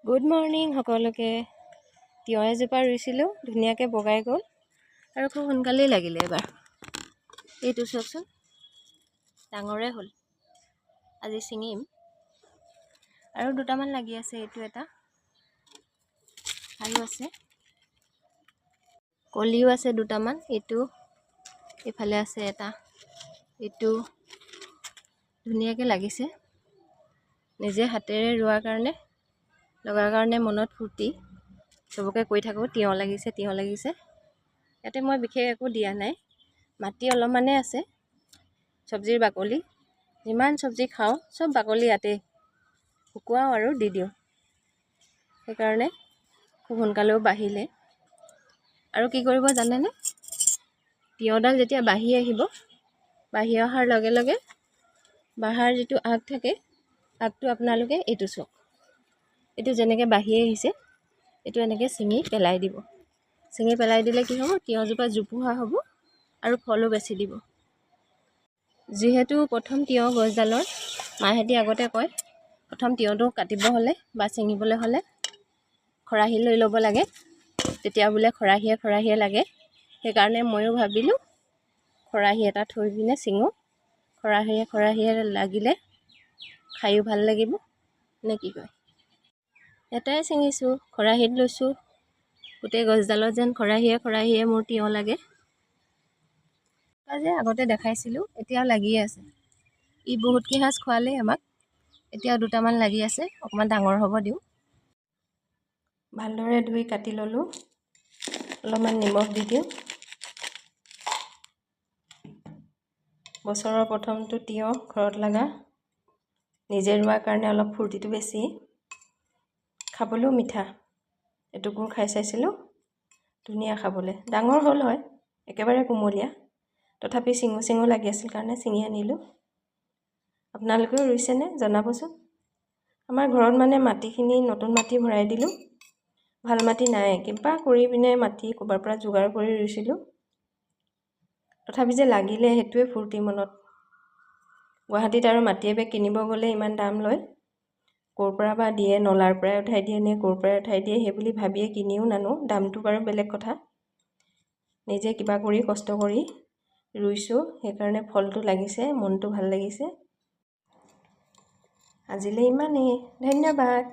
Good morning সকলোকে। তিয়ঁহ এজোপা ৰুইছিলোঁ, ধুনীয়াকৈ বগাই গ'ল আৰু খুব সোনকালেই লাগিলে এবাৰ। এইটো চাওকচোন, ডাঙৰে হ'ল। আজি ছিঙিম। আৰু দুটামান লাগি আছে, এইটো এটা আৰু আছে, কলিও আছে দুটামান। এইটো এইফালে আছে এটা, এইটো ধুনীয়াকৈ লাগিছে। নিজে হাতেৰে ৰোৱাৰ কাৰণে, লগাৰ কাৰণে মনত ফূৰ্তি। চবকে কৈ থাকোঁ তিয়ঁহ লাগিছে, তিয়ঁহ লাগিছে। ইয়াতে মই বিশেষ একো দিয়া নাই, মাটি অলপমানে আছে, চব্জিৰ বাকলি। যিমান চব্জি খাওঁ চব বাকলি ইয়াতে শুকুৱাওঁ আৰু দি দিওঁ। সেইকাৰণে খুব সোনকালেও বাঢ়িলে। আৰু কি কৰিব জানেনে? তিয়ঁহডাল যেতিয়া বাঢ়ি আহিব, বাঢ়ি অহাৰ লগে লগে বাঢ়াৰ যিটো আগ থাকে, আগটো আপোনালোকে এইটো চাওক, এইটো যেনেকৈ বাঢ়ি আহিছে, এইটো এনেকৈ ছিঙি পেলাই দিব। ছিঙি পেলাই দিলে কি হ'ব, তিয়ঁহজোপা জোপোহা হ'ব আৰু ফলো বেছি দিব। যিহেতু প্ৰথম তিয়ঁহ গছডালৰ মাহেঁতি আগতে কয়, প্ৰথম তিয়ঁহটো কাটিব হ'লে বা ছিঙিবলৈ হ'লে খৰাহী লৈ ল'ব লাগে, তেতিয়া বোলে খৰাহীয়ে লাগে। সেইকাৰণে ময়ো ভাবিলোঁ খৰাহী এটা থৈ পিনে ছিঙো। খৰাহীয়ে লাগিলে খায়ো ভাল লাগিব, নে কি কয়? এটাই ছিঙিছোঁ, খৰাহীত লৈছোঁ। গোটেই গছডালত যেন খৰাহীয়ে মোৰ তিয়ঁহ লাগে। যে আগতে দেখাইছিলোঁ, এতিয়াও লাগিয়ে আছে। ই বহুত কেইসাঁজ খোৱালেই আমাক। এতিয়াও দুটামান লাগি আছে, অকণমান ডাঙৰ হ'ব দিওঁ। ভালদৰে ধুই কাটি ল'লোঁ, অলপমান নিমখ দি দিওঁ। বছৰৰ প্ৰথমটো তিয়ঁহ ঘৰত লগা, নিজে ৰোৱাৰ কাৰণে অলপ ফূৰ্তিটো বেছি। খাবলৈও মিঠা। এটুকুৰ খাই চাইছিলোঁ, ধুনীয়া খাবলৈ। ডাঙৰ হ'ল হয়, একেবাৰে কুমলীয়া, তথাপি চিঙো লাগি আছিল কাৰণে ছিঙি আনিলোঁ। আপোনালোকেও ৰুইছেনে জনাবচোন। আমাৰ ঘৰত মানে মাটিখিনি নতুন মাটি ভৰাই দিলোঁ। ভাল মাটি নাই, কিবা কৰি পিনে মাটি ক'ৰবাৰ পৰা যোগাৰ কৰি ৰুইছিলোঁ। তথাপি যে লাগিলে সেইটোৱে ফূৰ্তি মনত। গুৱাহাটীত আৰু মাটি এবেগ কিনিব গ'লে ইমান দাম লয়। ক'ৰ পৰা বা দিয়ে, নলাৰ পৰাই উঠাই দিয়ে নে ক'ৰ পৰাই উঠাই দিয়ে, সেই বুলি ভাবিয়ে কিনিও নানো। দামটো বাৰু বেলেগ কথা। নিজে কিবা কৰি কষ্ট কৰি ৰুইছোঁ, সেইকাৰণে ফলটো লাগিছে, মনটো ভাল লাগিছে। আজিলৈ ইমানেই, ধন্যবাদ।